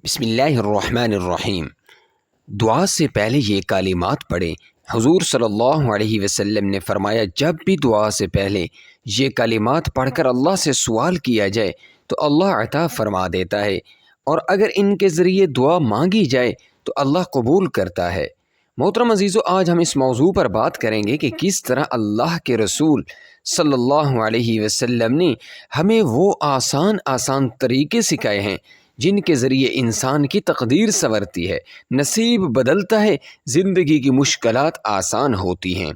بسم اللہ الرحمن الرحیم۔ دعا سے پہلے یہ کلمات پڑھیں۔ حضور صلی اللہ علیہ وسلم نے فرمایا، جب بھی دعا سے پہلے یہ کلمات پڑھ کر اللہ سے سوال کیا جائے تو اللہ عطا فرما دیتا ہے، اور اگر ان کے ذریعے دعا مانگی جائے تو اللہ قبول کرتا ہے۔ محترم عزیزو، آج ہم اس موضوع پر بات کریں گے کہ کس طرح اللہ کے رسول صلی اللہ علیہ وسلم نے ہمیں وہ آسان طریقے سکھائے ہیں جن کے ذریعے انسان کی تقدیر سنورتی ہے، نصیب بدلتا ہے، زندگی کی مشکلات آسان ہوتی ہیں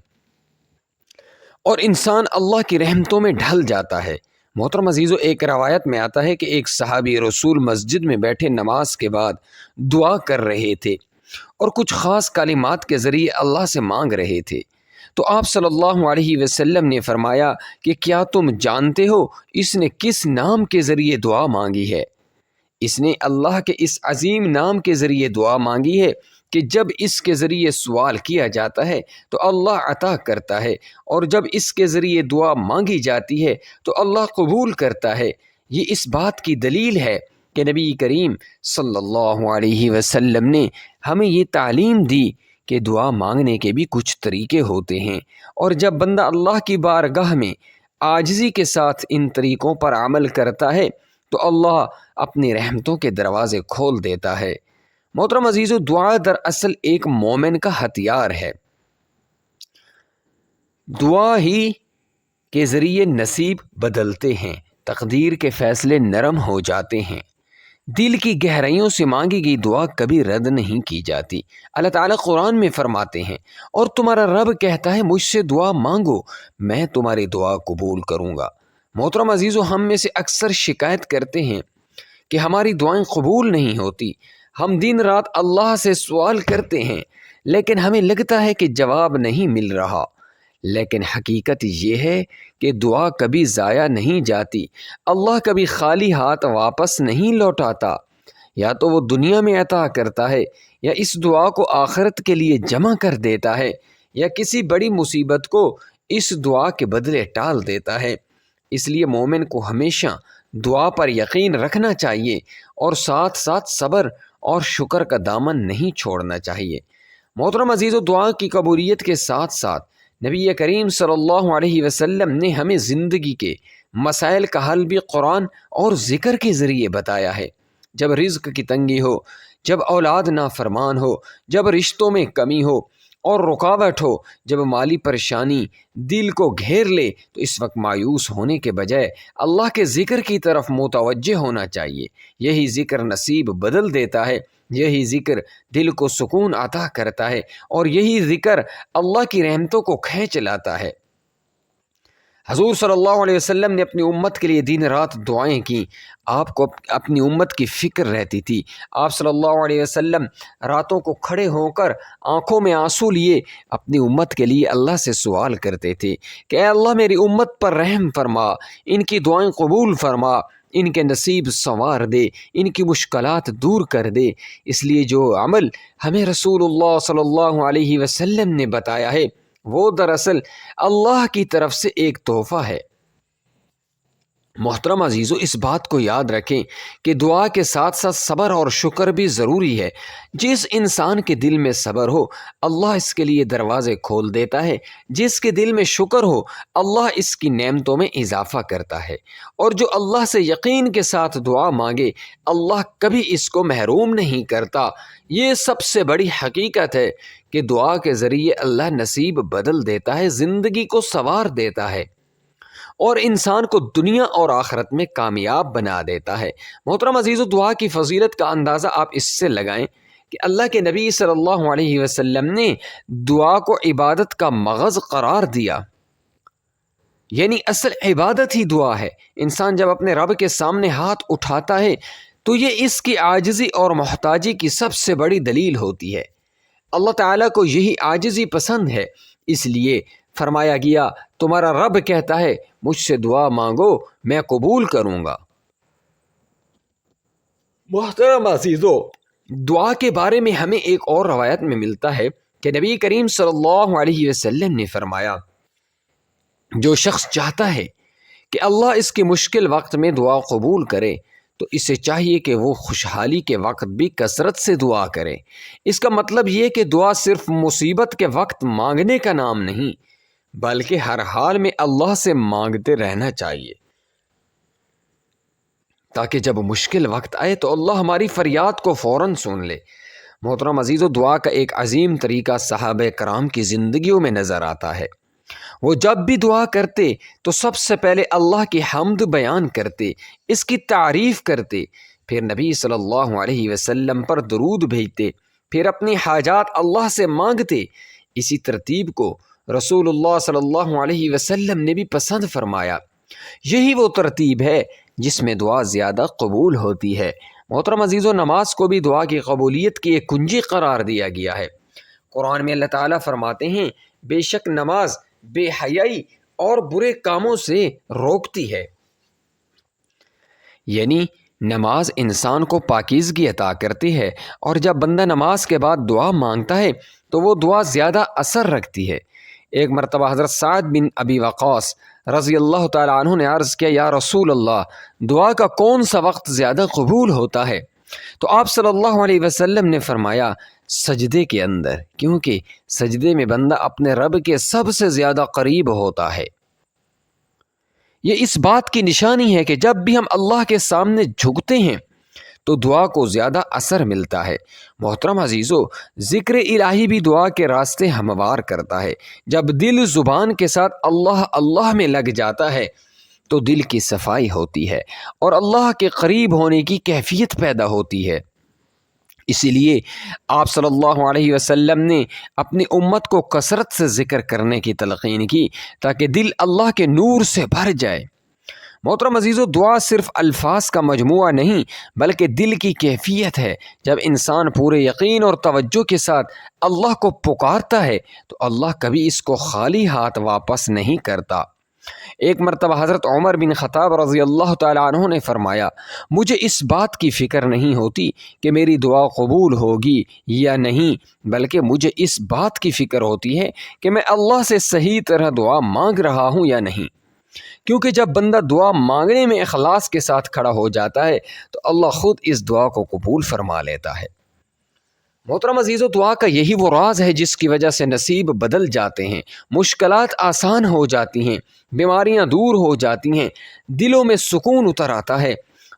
اور انسان اللہ کی رحمتوں میں ڈھل جاتا ہے۔ محترم عزیزو، ایک روایت میں آتا ہے کہ ایک صحابی رسول مسجد میں بیٹھے نماز کے بعد دعا کر رہے تھے اور کچھ خاص کلمات کے ذریعے اللہ سے مانگ رہے تھے، تو آپ صلی اللہ علیہ وسلم نے فرمایا کہ کیا تم جانتے ہو اس نے کس نام کے ذریعے دعا مانگی ہے؟ اس نے اللہ کے اس عظیم نام کے ذریعے دعا مانگی ہے کہ جب اس کے ذریعے سوال کیا جاتا ہے تو اللہ عطا کرتا ہے، اور جب اس کے ذریعے دعا مانگی جاتی ہے تو اللہ قبول کرتا ہے۔ یہ اس بات کی دلیل ہے کہ نبی کریم صلی اللہ علیہ وسلم نے ہمیں یہ تعلیم دی کہ دعا مانگنے کے بھی کچھ طریقے ہوتے ہیں، اور جب بندہ اللہ کی بارگاہ میں عاجزی کے ساتھ ان طریقوں پر عمل کرتا ہے تو اللہ اپنی رحمتوں کے دروازے کھول دیتا ہے۔ محترم عزیزو، دعا دراصل ایک مومن کا ہتھیار ہے۔ دعا ہی کے ذریعے نصیب بدلتے ہیں، تقدیر کے فیصلے نرم ہو جاتے ہیں، دل کی گہرائیوں سے مانگی گئی دعا کبھی رد نہیں کی جاتی۔ اللہ تعالیٰ قرآن میں فرماتے ہیں، اور تمہارا رب کہتا ہے مجھ سے دعا مانگو، میں تمہاری دعا قبول کروں گا۔ محترم عزیزو، ہم میں سے اکثر شکایت کرتے ہیں کہ ہماری دعائیں قبول نہیں ہوتی۔ ہم دن رات اللہ سے سوال کرتے ہیں لیکن ہمیں لگتا ہے کہ جواب نہیں مل رہا، لیکن حقیقت یہ ہے کہ دعا کبھی ضائع نہیں جاتی۔ اللہ کبھی خالی ہاتھ واپس نہیں لوٹاتا، یا تو وہ دنیا میں عطا کرتا ہے یا اس دعا کو آخرت کے لیے جمع کر دیتا ہے، یا کسی بڑی مصیبت کو اس دعا کے بدلے ٹال دیتا ہے۔ اس لیے مومن کو ہمیشہ دعا پر یقین رکھنا چاہیے اور ساتھ ساتھ صبر اور شکر کا دامن نہیں چھوڑنا چاہیے۔ محترم عزیزو، دعا کی قبولیت کے ساتھ ساتھ نبی کریم صلی اللہ علیہ وسلم نے ہمیں زندگی کے مسائل کا حل بھی قرآن اور ذکر کے ذریعے بتایا ہے۔ جب رزق کی تنگی ہو، جب اولاد نافرمان ہو، جب رشتوں میں کمی ہو اور رکاوٹ ہو، جب مالی پریشانی دل کو گھیر لے، تو اس وقت مایوس ہونے کے بجائے اللہ کے ذکر کی طرف متوجہ ہونا چاہیے۔ یہی ذکر نصیب بدل دیتا ہے، یہی ذکر دل کو سکون عطا کرتا ہے، اور یہی ذکر اللہ کی رحمتوں کو کھینچ لاتا ہے۔ حضور صلی اللہ علیہ وسلم نے اپنی امت کے لیے دن رات دعائیں کیں۔ آپ کو اپنی امت کی فکر رہتی تھی۔ آپ صلی اللہ علیہ وسلم راتوں کو کھڑے ہو کر آنکھوں میں آنسو لیے اپنی امت کے لیے اللہ سے سوال کرتے تھے کہ اے اللہ، میری امت پر رحم فرما، ان کی دعائیں قبول فرما، ان کے نصیب سنوار دے، ان کی مشکلات دور کر دے۔ اس لیے جو عمل ہمیں رسول اللہ صلی اللہ علیہ وسلم نے بتایا ہے وہ دراصل اللہ کی طرف سے ایک تحفہ ہے۔ محترم عزیزو، اس بات کو یاد رکھیں کہ دعا کے ساتھ ساتھ صبر اور شکر بھی ضروری ہے۔ جس انسان کے دل میں صبر ہو، اللہ اس کے لیے دروازے کھول دیتا ہے۔ جس کے دل میں شکر ہو، اللہ اس کی نعمتوں میں اضافہ کرتا ہے، اور جو اللہ سے یقین کے ساتھ دعا مانگے، اللہ کبھی اس کو محروم نہیں کرتا۔ یہ سب سے بڑی حقیقت ہے کہ دعا کے ذریعے اللہ نصیب بدل دیتا ہے، زندگی کو سنوار دیتا ہے، اور انسان کو دنیا اور آخرت میں کامیاب بنا دیتا ہے۔ محترم عزیزو، دعا کی فضیلت کا اندازہ آپ اس سے لگائیں کہ اللہ کے نبی صلی اللہ علیہ وسلم نے دعا کو عبادت کا مغز قرار دیا، یعنی اصل عبادت ہی دعا ہے۔ انسان جب اپنے رب کے سامنے ہاتھ اٹھاتا ہے تو یہ اس کی عاجزی اور محتاجی کی سب سے بڑی دلیل ہوتی ہے۔ اللہ تعالیٰ کو یہی عاجزی پسند ہے، اس لیے فرمایا گیا تمہارا رب کہتا ہے مجھ سے دعا مانگو، میں قبول کروں گا۔ محترم عزیزو، دعا کے بارے میں ہمیں ایک اور روایت میں ملتا ہے کہ نبی کریم صلی اللہ علیہ وسلم نے فرمایا، جو شخص چاہتا ہے کہ اللہ اس کی مشکل وقت میں دعا قبول کرے تو اسے چاہیے کہ وہ خوشحالی کے وقت بھی کثرت سے دعا کرے۔ اس کا مطلب یہ کہ دعا صرف مصیبت کے وقت مانگنے کا نام نہیں، بلکہ ہر حال میں اللہ سے مانگتے رہنا چاہیے، تاکہ جب مشکل وقت آئے تو اللہ ہماری فریاد کو فوراً سن لے۔ محترم عزیزو، دعا کا ایک عظیم طریقہ صحابہ کرام کی زندگیوں میں نظر آتا ہے۔ وہ جب بھی دعا کرتے تو سب سے پہلے اللہ کی حمد بیان کرتے، اس کی تعریف کرتے، پھر نبی صلی اللہ علیہ وسلم پر درود بھیجتے، پھر اپنی حاجات اللہ سے مانگتے۔ اسی ترتیب کو رسول اللہ صلی اللہ علیہ وسلم نے بھی پسند فرمایا۔ یہی وہ ترتیب ہے جس میں دعا زیادہ قبول ہوتی ہے۔ محترم عزیزو، نماز کو بھی دعا کی قبولیت کی ایک کنجی قرار دیا گیا ہے۔ قرآن میں اللہ تعالیٰ فرماتے ہیں، بے شک نماز بے حیائی اور برے کاموں سے روکتی ہے۔ یعنی نماز انسان کو پاکیزگی عطا کرتی ہے، اور جب بندہ نماز کے بعد دعا مانگتا ہے تو وہ دعا زیادہ اثر رکھتی ہے۔ ایک مرتبہ حضرت سعد بن ابی وقاص رضی اللہ تعالیٰ عنہ نے عرض کیا، یا رسول اللہ، دعا کا کون سا وقت زیادہ قبول ہوتا ہے؟ تو آپ صلی اللہ علیہ وسلم نے فرمایا، سجدے کے اندر، کیونکہ سجدے میں بندہ اپنے رب کے سب سے زیادہ قریب ہوتا ہے۔ یہ اس بات کی نشانی ہے کہ جب بھی ہم اللہ کے سامنے جھکتے ہیں تو دعا کو زیادہ اثر ملتا ہے۔ محترم عزیزو، ذکر الہی بھی دعا کے راستے ہموار کرتا ہے۔ جب دل زبان کے ساتھ اللہ اللہ میں لگ جاتا ہے تو دل کی صفائی ہوتی ہے اور اللہ کے قریب ہونے کی کیفیت پیدا ہوتی ہے۔ اسی لیے آپ صلی اللہ علیہ وسلم نے اپنی امت کو کثرت سے ذکر کرنے کی تلقین کی تاکہ دل اللہ کے نور سے بھر جائے۔ محترم عزیزو، دعا صرف الفاظ کا مجموعہ نہیں بلکہ دل کی کیفیت ہے۔ جب انسان پورے یقین اور توجہ کے ساتھ اللہ کو پکارتا ہے تو اللہ کبھی اس کو خالی ہاتھ واپس نہیں کرتا۔ ایک مرتبہ حضرت عمر بن خطاب رضی اللہ تعالیٰ عنہ نے فرمایا، مجھے اس بات کی فکر نہیں ہوتی کہ میری دعا قبول ہوگی یا نہیں، بلکہ مجھے اس بات کی فکر ہوتی ہے کہ میں اللہ سے صحیح طرح دعا مانگ رہا ہوں یا نہیں۔ کیونکہ جب بندہ دعا مانگنے میں اخلاص کے ساتھ کھڑا ہو جاتا ہے تو اللہ خود اس دعا کو قبول فرما لیتا ہے۔ محترم عزیزو، دعا کا یہی وہ راز ہے جس کی وجہ سے نصیب بدل جاتے ہیں، مشکلات آسان ہو جاتی ہیں، بیماریاں دور ہو جاتی ہیں، دلوں میں سکون اتر آتا ہے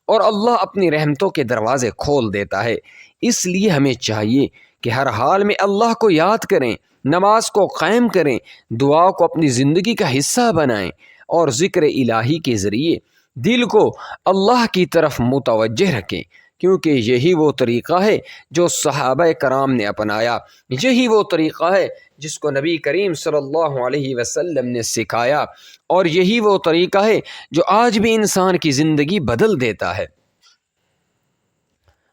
اور اللہ اپنی رحمتوں کے دروازے کھول دیتا ہے۔ اس لیے ہمیں چاہیے کہ ہر حال میں اللہ کو یاد کریں، نماز کو قائم کریں، دعا کو اپنی زندگی کا حصہ بنائیں اور ذکر الہی کے ذریعے دل کو اللہ کی طرف متوجہ رکھیں، کیونکہ یہی وہ طریقہ ہے جو صحابہ کرام نے اپنایا، یہی وہ طریقہ ہے جس کو نبی کریم صلی اللہ علیہ وسلم نے سکھایا، اور یہی وہ طریقہ ہے جو آج بھی انسان کی زندگی بدل دیتا ہے۔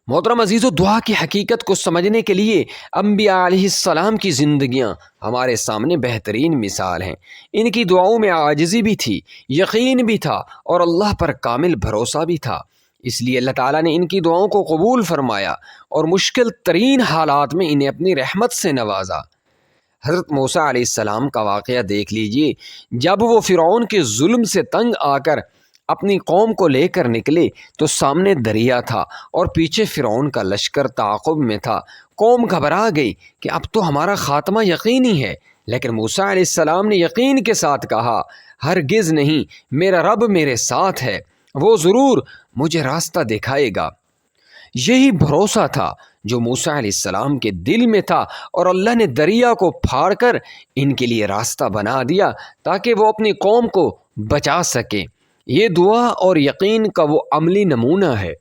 محترم عزیزو، دعا کی حقیقت کو سمجھنے کے لیے انبیاء علیہ السلام کی زندگیاں ہمارے سامنے بہترین مثال ہیں۔ ان کی دعاؤں میں عاجزی بھی تھی، یقین بھی تھا اور اللہ پر کامل بھروسہ بھی تھا۔ اس لیے اللہ تعالیٰ نے ان کی دعاؤں کو قبول فرمایا اور مشکل ترین حالات میں انہیں اپنی رحمت سے نوازا۔ حضرت موسیٰ علیہ السلام کا واقعہ دیکھ لیجئے۔ جب وہ فرعون کے ظلم سے تنگ آ کر اپنی قوم کو لے کر نکلے تو سامنے دریا تھا اور پیچھے فرعون کا لشکر تعاقب میں تھا۔ قوم گھبرا گئی کہ اب تو ہمارا خاتمہ یقینی ہے، لیکن موسیٰ علیہ السلام نے یقین کے ساتھ کہا، ہرگز نہیں، میرا رب میرے ساتھ ہے، وہ ضرور مجھے راستہ دکھائے گا۔ یہی بھروسہ تھا جو موسیٰ علیہ السلام کے دل میں تھا، اور اللہ نے دریا کو پھاڑ کر ان کے لیے راستہ بنا دیا تاکہ وہ اپنی قوم کو بچا سکیں۔ یہ دعا اور یقین کا وہ عملی نمونہ ہے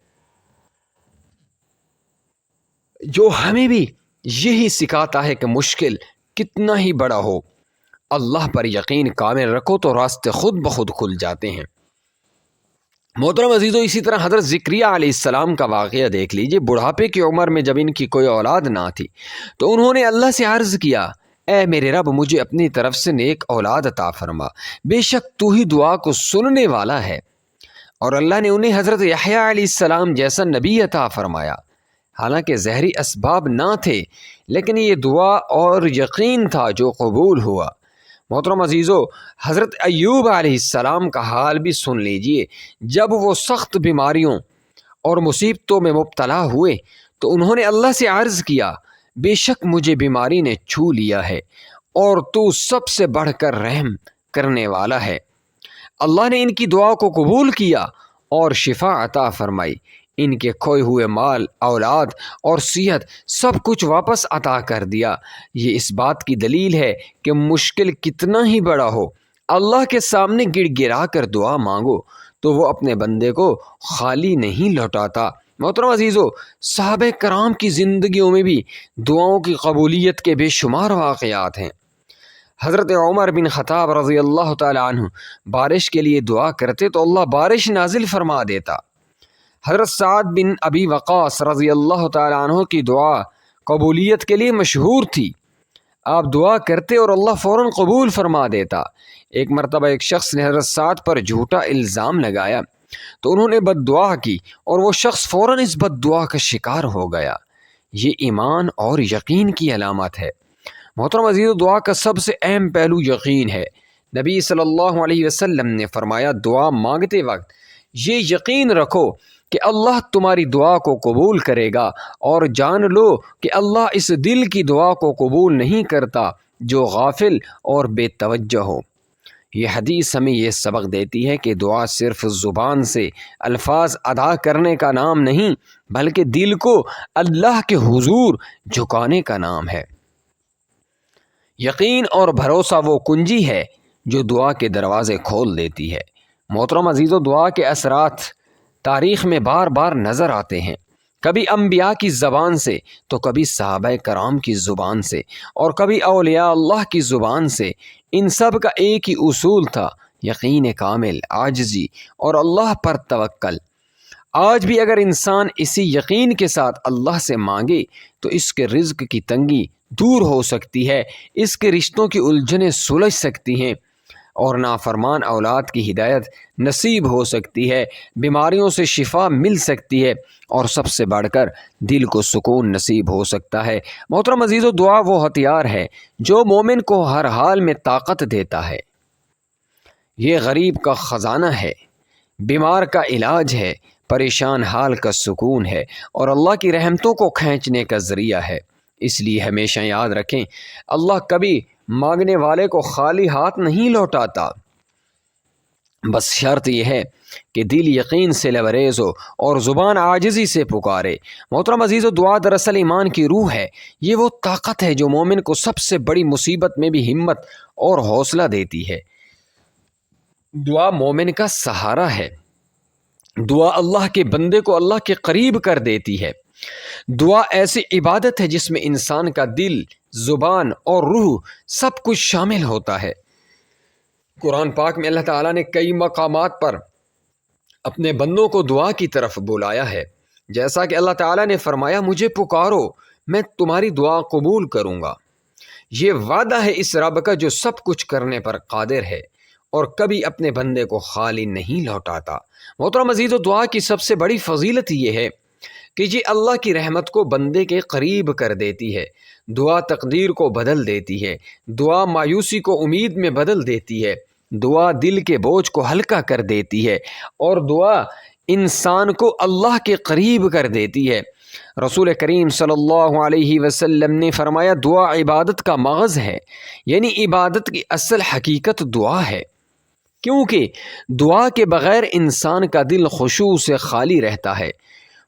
جو ہمیں بھی یہی سکھاتا ہے کہ مشکل کتنا ہی بڑا ہو، اللہ پر یقین کامل رکھو تو راستے خود بخود کھل جاتے ہیں۔ محترم عزیزو، اسی طرح حضرت زکریا علیہ السلام کا واقعہ دیکھ لیجئے۔ بڑھاپے کی عمر میں جب ان کی کوئی اولاد نہ تھی تو انہوں نے اللہ سے عرض کیا، اے میرے رب، مجھے اپنی طرف سے نیک اولاد عطا فرما، بے شک تو ہی دعا کو سننے والا ہے۔ اور اللہ نے انہیں حضرت یحییٰ علیہ السلام جیسا نبی عطا فرمایا۔ حالانکہ ظاہری اسباب نہ تھے، لیکن یہ دعا اور یقین تھا جو قبول ہوا۔ محترم عزیزو، حضرت ایوب علیہ السلام کا حال بھی سن لیجئے۔ جب وہ سخت بیماریوں اور مصیبتوں میں مبتلا ہوئے تو انہوں نے اللہ سے عرض کیا، بے شک مجھے بیماری نے چھو لیا ہے اور تو سب سے بڑھ کر رحم کرنے والا ہے۔ اللہ نے ان کی دعا کو قبول کیا اور شفا عطا فرمائی، ان کے کھوئے ہوئے مال، اولاد اور صحت سب کچھ واپس عطا کر دیا۔ یہ اس بات کی دلیل ہے کہ مشکل کتنا ہی بڑا ہو، اللہ کے سامنے گڑ گڑا کر دعا مانگو تو وہ اپنے بندے کو خالی نہیں لوٹاتا۔ محترم عزیزو، صحابہ کرام کی زندگیوں میں بھی دعاؤں کی قبولیت کے بے شمار واقعات ہیں۔ حضرت عمر بن خطاب رضی اللہ تعالی عنہ بارش کے لیے دعا کرتے تو اللہ بارش نازل فرما دیتا۔ حضرت سعد بن ابی وقاص رضی اللہ تعالی عنہ کی دعا قبولیت کے لیے مشہور تھی۔ آپ دعا کرتے اور اللہ فوراً قبول فرما دیتا۔ ایک مرتبہ ایک شخص نے حضرت سعد پر جھوٹا الزام لگایا تو انہوں نے بد دعا کی اور وہ شخص فوراً اس بد دعا کا شکار ہو گیا۔ یہ ایمان اور یقین کی علامت ہے۔ محترم عزیز، دعا کا سب سے اہم پہلو یقین ہے۔ نبی صلی اللہ علیہ وسلم نے فرمایا، دعا مانگتے وقت یہ یقین رکھو کہ اللہ تمہاری دعا کو قبول کرے گا، اور جان لو کہ اللہ اس دل کی دعا کو قبول نہیں کرتا جو غافل اور بے توجہ ہو۔ یہ حدیث ہمیں یہ سبق دیتی ہے کہ دعا صرف زبان سے الفاظ ادا کرنے کا نام نہیں، بلکہ دل کو اللہ کے حضور جھکانے کا نام ہے۔ یقین اور بھروسہ وہ کنجی ہے جو دعا کے دروازے کھول دیتی ہے۔ محترم عزیزو، دعا کے اثرات تاریخ میں بار بار نظر آتے ہیں، کبھی انبیاء کی زبان سے تو کبھی صحابہ کرام کی زبان سے اور کبھی اولیاء اللہ کی زبان سے۔ ان سب کا ایک ہی اصول تھا، یقین کامل، عاجزی اور اللہ پر توکل۔ آج بھی اگر انسان اسی یقین کے ساتھ اللہ سے مانگے تو اس کے رزق کی تنگی دور ہو سکتی ہے، اس کے رشتوں کی الجھنیں سلجھ سکتی ہیں اور نافرمان اولاد کی ہدایت نصیب ہو سکتی ہے، بیماریوں سے شفا مل سکتی ہے اور سب سے بڑھ کر دل کو سکون نصیب ہو سکتا ہے۔ محترم عزیزو، دعا وہ ہتھیار ہے جو مومن کو ہر حال میں طاقت دیتا ہے۔ یہ غریب کا خزانہ ہے، بیمار کا علاج ہے، پریشان حال کا سکون ہے اور اللہ کی رحمتوں کو کھینچنے کا ذریعہ ہے۔ اس لیے ہمیشہ یاد رکھیں، اللہ کبھی مانگنے والے کو خالی ہاتھ نہیں لوٹاتا، بس شرط یہ ہے کہ دل یقین سے لبریز ہو اور زبان عاجزی سے پکارے۔ محترم عزیزو، دعا دراصل ایمان کی روح ہے۔ یہ وہ طاقت ہے جو مومن کو سب سے بڑی مصیبت میں بھی ہمت اور حوصلہ دیتی ہے۔ دعا مومن کا سہارا ہے۔ دعا اللہ کے بندے کو اللہ کے قریب کر دیتی ہے۔ دعا ایسی عبادت ہے جس میں انسان کا دل، زبان اور روح سب کچھ شامل ہوتا ہے۔ قرآن پاک میں اللہ تعالیٰ نے کئی مقامات پر اپنے بندوں کو دعا کی طرف بلایا ہے، جیسا کہ اللہ تعالیٰ نے فرمایا، مجھے پکارو میں تمہاری دعا قبول کروں گا۔ یہ وعدہ ہے اس رب کا جو سب کچھ کرنے پر قادر ہے اور کبھی اپنے بندے کو خالی نہیں لوٹاتا۔ محترم عزیزو، دعا کی سب سے بڑی فضیلت یہ ہے کہ یہ اللہ کی رحمت کو بندے کے قریب کر دیتی ہے۔ دعا تقدیر کو بدل دیتی ہے، دعا مایوسی کو امید میں بدل دیتی ہے، دعا دل کے بوجھ کو ہلکا کر دیتی ہے اور دعا انسان کو اللہ کے قریب کر دیتی ہے۔ رسول کریم صلی اللہ علیہ وسلم نے فرمایا، دعا عبادت کا مغز ہے، یعنی عبادت کی اصل حقیقت دعا ہے، کیونکہ دعا کے بغیر انسان کا دل خشوع سے خالی رہتا ہے۔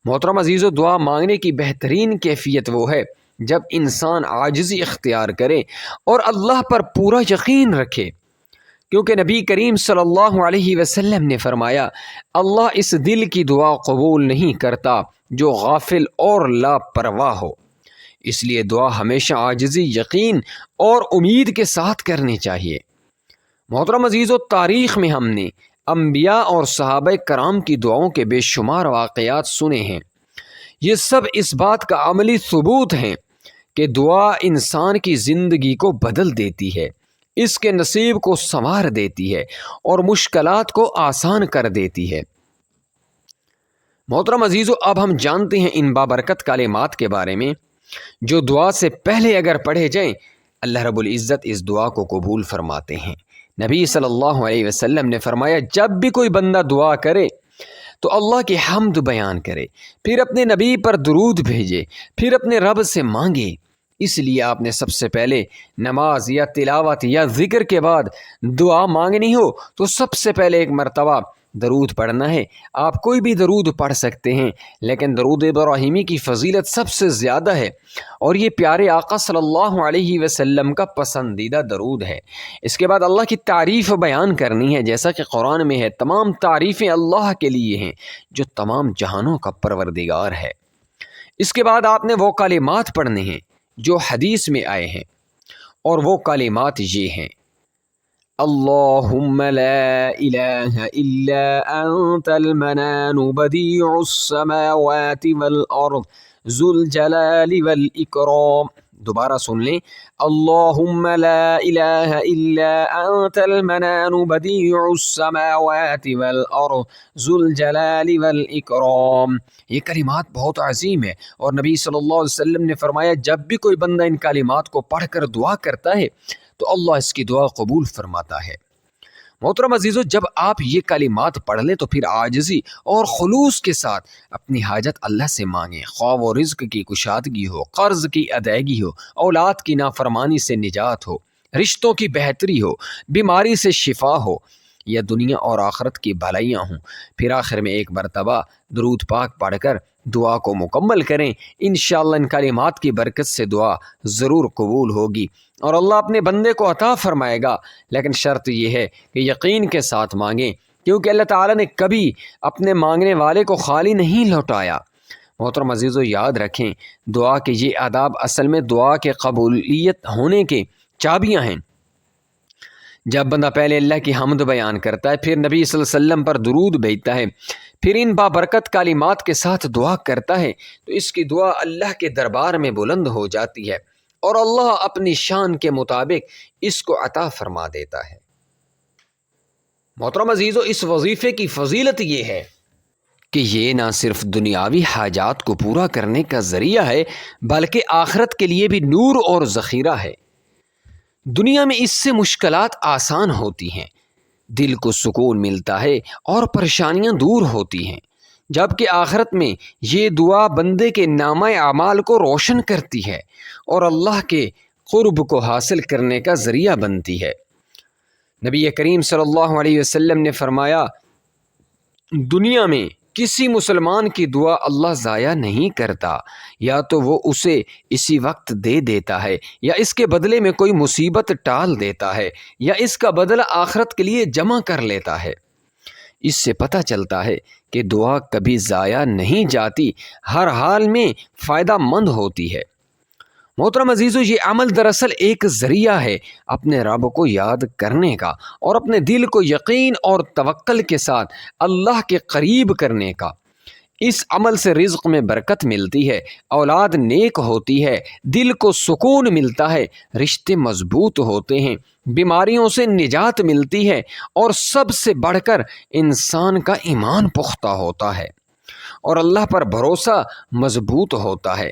محترم عزیزو، دعا مانگنے کی بہترین کیفیت وہ ہے جب انسان عاجزی اختیار کرے اور اللہ پر پورا یقین رکھے، کیونکہ نبی کریم صلی اللہ علیہ وسلم نے فرمایا، اللہ اس دل کی دعا قبول نہیں کرتا جو غافل اور لاپرواہ ہو۔ اس لیے دعا ہمیشہ عاجزی، یقین اور امید کے ساتھ کرنی چاہیے۔ محترم عزیزو، تاریخ میں ہم نے انبیاء اور صحابہ کرام کی دعاؤں کے بے شمار واقعات سنے ہیں۔ یہ سب اس بات کا عملی ثبوت ہیں کہ دعا انسان کی زندگی کو بدل دیتی ہے، اس کے نصیب کو سنوار دیتی ہے اور مشکلات کو آسان کر دیتی ہے۔ محترم عزیزو، اب ہم جانتے ہیں ان بابرکت کلمات کے بارے میں جو دعا سے پہلے اگر پڑھے جائیں اللہ رب العزت اس دعا کو قبول فرماتے ہیں۔ نبی صلی اللہ علیہ وسلم نے فرمایا، جب بھی کوئی بندہ دعا کرے تو اللہ کی حمد بیان کرے، پھر اپنے نبی پر درود بھیجے، پھر اپنے رب سے مانگے۔ اس لیے آپ نے سب سے پہلے نماز یا تلاوت یا ذکر کے بعد دعا مانگنی ہو تو سب سے پہلے ایک مرتبہ درود پڑھنا ہے۔ آپ کوئی بھی درود پڑھ سکتے ہیں، لیکن درود ابراہیمی کی فضیلت سب سے زیادہ ہے، اور یہ پیارے آقا صلی اللہ علیہ وسلم کا پسندیدہ درود ہے۔ اس کے بعد اللہ کی تعریف بیان کرنی ہے، جیسا کہ قرآن میں ہے، تمام تعریفیں اللہ کے لیے ہیں جو تمام جہانوں کا پروردگار ہے۔ اس کے بعد آپ نے وہ کلمات پڑھنے ہیں جو حدیث میں آئے ہیں، اور وہ کلمات یہ ہیں: اللہم لا الہ الا انت المنان بدیع السماوات والارض ذو الجلال والاکرام۔ دوبارہ سن لیں، اللہم لا الہ الا انت المنان بدیع السماوات والارض ذو الجلال والاکرام۔ یہ کلمات بہت عظیم ہے، اور نبی صلی اللہ علیہ وسلم نے فرمایا جب بھی کوئی بندہ ان کلمات کو پڑھ کر دعا کرتا ہے تو اللہ اس کی دعا قبول فرماتا ہے۔ محترم عزیزو، جب آپ یہ کلمات پڑھ لیں تو پھر عاجزی اور خلوص کے ساتھ اپنی حاجت اللہ سے مانگیں، خواہ وہ رزق کی کشادگی ہو، قرض کی ادائیگی ہو، اولاد کی نافرمانی سے نجات ہو، رشتوں کی بہتری ہو، بیماری سے شفا ہو، یا دنیا اور آخرت کی بھلائیاں ہوں۔ پھر آخر میں ایک مرتبہ درود پاک پڑھ کر دعا کو مکمل کریں۔ انشاءاللہ ان کلمات کی برکت سے دعا ضرور قبول ہوگی، اور اللہ اپنے بندے کو عطا فرمائے گا، لیکن شرط یہ ہے کہ یقین کے ساتھ مانگیں، کیونکہ اللہ تعالیٰ نے کبھی اپنے مانگنے والے کو خالی نہیں لوٹایا۔ محترم عزیزو، یاد رکھیں، دعا کے یہ آداب اصل میں دعا کے قبولیت ہونے کے چابیاں ہیں۔ جب بندہ پہلے اللہ کی حمد بیان کرتا ہے، پھر نبی صلی اللہ علیہ وسلم پر درود بھیجتا ہے، پھر ان بابرکت کلمات کے ساتھ دعا کرتا ہے، تو اس کی دعا اللہ کے دربار میں بلند ہو جاتی ہے، اور اللہ اپنی شان کے مطابق اس کو عطا فرما دیتا ہے۔ محترم عزیزو، اس وظیفے کی فضیلت یہ ہے کہ یہ نہ صرف دنیاوی حاجات کو پورا کرنے کا ذریعہ ہے، بلکہ آخرت کے لیے بھی نور اور ذخیرہ ہے۔ دنیا میں اس سے مشکلات آسان ہوتی ہیں، دل کو سکون ملتا ہے اور پریشانیاں دور ہوتی ہیں، جبکہ آخرت میں یہ دعا بندے کے نامہ اعمال کو روشن کرتی ہے اور اللہ کے قرب کو حاصل کرنے کا ذریعہ بنتی ہے۔ نبی کریم صلی اللہ علیہ وسلم نے فرمایا، دنیا میں کسی مسلمان کی دعا اللہ ضائع نہیں کرتا، یا تو وہ اسے اسی وقت دے دیتا ہے، یا اس کے بدلے میں کوئی مصیبت ٹال دیتا ہے، یا اس کا بدلہ آخرت کے لیے جمع کر لیتا ہے۔ اس سے پتہ چلتا ہے کہ دعا کبھی ضائع نہیں جاتی، ہر حال میں فائدہ مند ہوتی ہے۔ محترم عزیزو، یہ عمل دراصل ایک ذریعہ ہے اپنے رب کو یاد کرنے کا، اور اپنے دل کو یقین اور توکل کے ساتھ اللہ کے قریب کرنے کا۔ اس عمل سے رزق میں برکت ملتی ہے، اولاد نیک ہوتی ہے، دل کو سکون ملتا ہے، رشتے مضبوط ہوتے ہیں، بیماریوں سے نجات ملتی ہے، اور سب سے بڑھ کر انسان کا ایمان پختہ ہوتا ہے اور اللہ پر بھروسہ مضبوط ہوتا ہے۔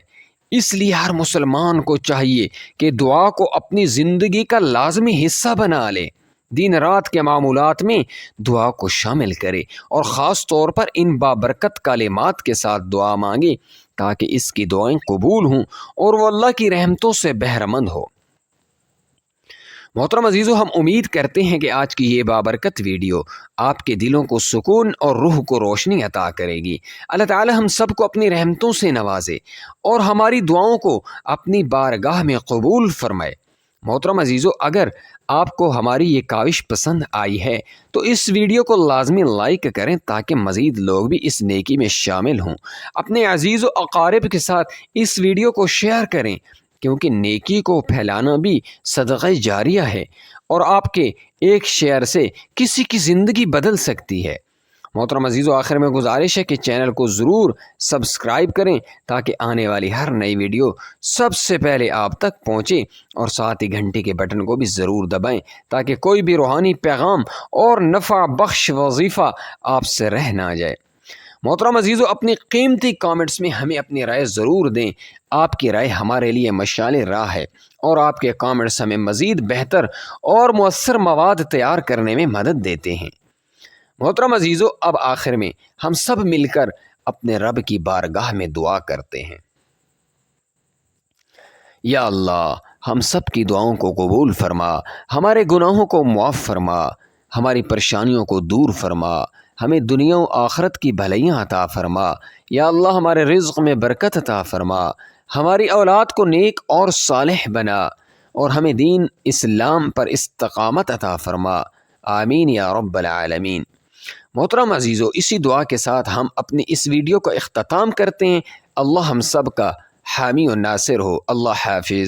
اس لیے ہر مسلمان کو چاہیے کہ دعا کو اپنی زندگی کا لازمی حصہ بنا لے، دن رات کے معمولات میں دعا کو شامل کرے، اور خاص طور پر ان بابرکت کلمات کے ساتھ دعا مانگے تاکہ اس کی دعائیں قبول ہوں اور وہ اللہ کی رحمتوں سے بہرمند ہو۔ محترم عزیزو، ہم امید کرتے ہیں کہ آج کی یہ بابرکت ویڈیو آپ کے دلوں کو سکون اور روح کو روشنی عطا کرے گی۔ اللہ تعالی ہم سب کو اپنی رحمتوں سے نوازے اور ہماری دعاؤں کو اپنی بارگاہ میں قبول فرمائے۔ محترم عزیزو، اگر آپ کو ہماری یہ کاوش پسند آئی ہے تو اس ویڈیو کو لازمی لائک کریں تاکہ مزید لوگ بھی اس نیکی میں شامل ہوں۔ اپنے عزیز و اقارب کے ساتھ اس ویڈیو کو شیئر کریں، کیونکہ نیکی کو پھیلانا بھی صدقہ جاریہ ہے، اور آپ کے ایک شیئر سے کسی کی زندگی بدل سکتی ہے۔ محترم عزیزو، آخر میں گزارش ہے کہ چینل کو ضرور سبسکرائب کریں تاکہ آنے والی ہر نئی ویڈیو سب سے پہلے آپ تک پہنچے، اور ساتھ ہی گھنٹی کے بٹن کو بھی ضرور دبائیں تاکہ کوئی بھی روحانی پیغام اور نفع بخش وظیفہ آپ سے رہ نہ جائے۔ محترم عزیزو، اپنی قیمتی کامنٹس میں ہمیں اپنی رائے ضرور دیں۔ آپ کی رائے ہمارے لیے مشعل راہ ہے، اور آپ کے کامنٹس ہمیں مزید بہتر اور مؤثر مواد تیار کرنے میں مدد دیتے ہیں۔ محترم عزیزو، اب آخر میں ہم سب مل کر اپنے رب کی بارگاہ میں دعا کرتے ہیں۔ یا اللہ، ہم سب کی دعاؤں کو قبول فرما، ہمارے گناہوں کو معاف فرما، ہماری پریشانیوں کو دور فرما، ہمیں دنیا و آخرت کی بھلائیاں عطا فرما۔ یا اللہ، ہمارے رزق میں برکت عطا فرما، ہماری اولاد کو نیک اور صالح بنا، اور ہمیں دین اسلام پر استقامت عطا فرما۔ آمین یا رب العالمین۔ محترم عزیزو، اسی دعا کے ساتھ ہم اپنی اس ویڈیو کا اختتام کرتے ہیں۔ اللہ ہم سب کا حامی و ناصر ہو۔ اللہ حافظ۔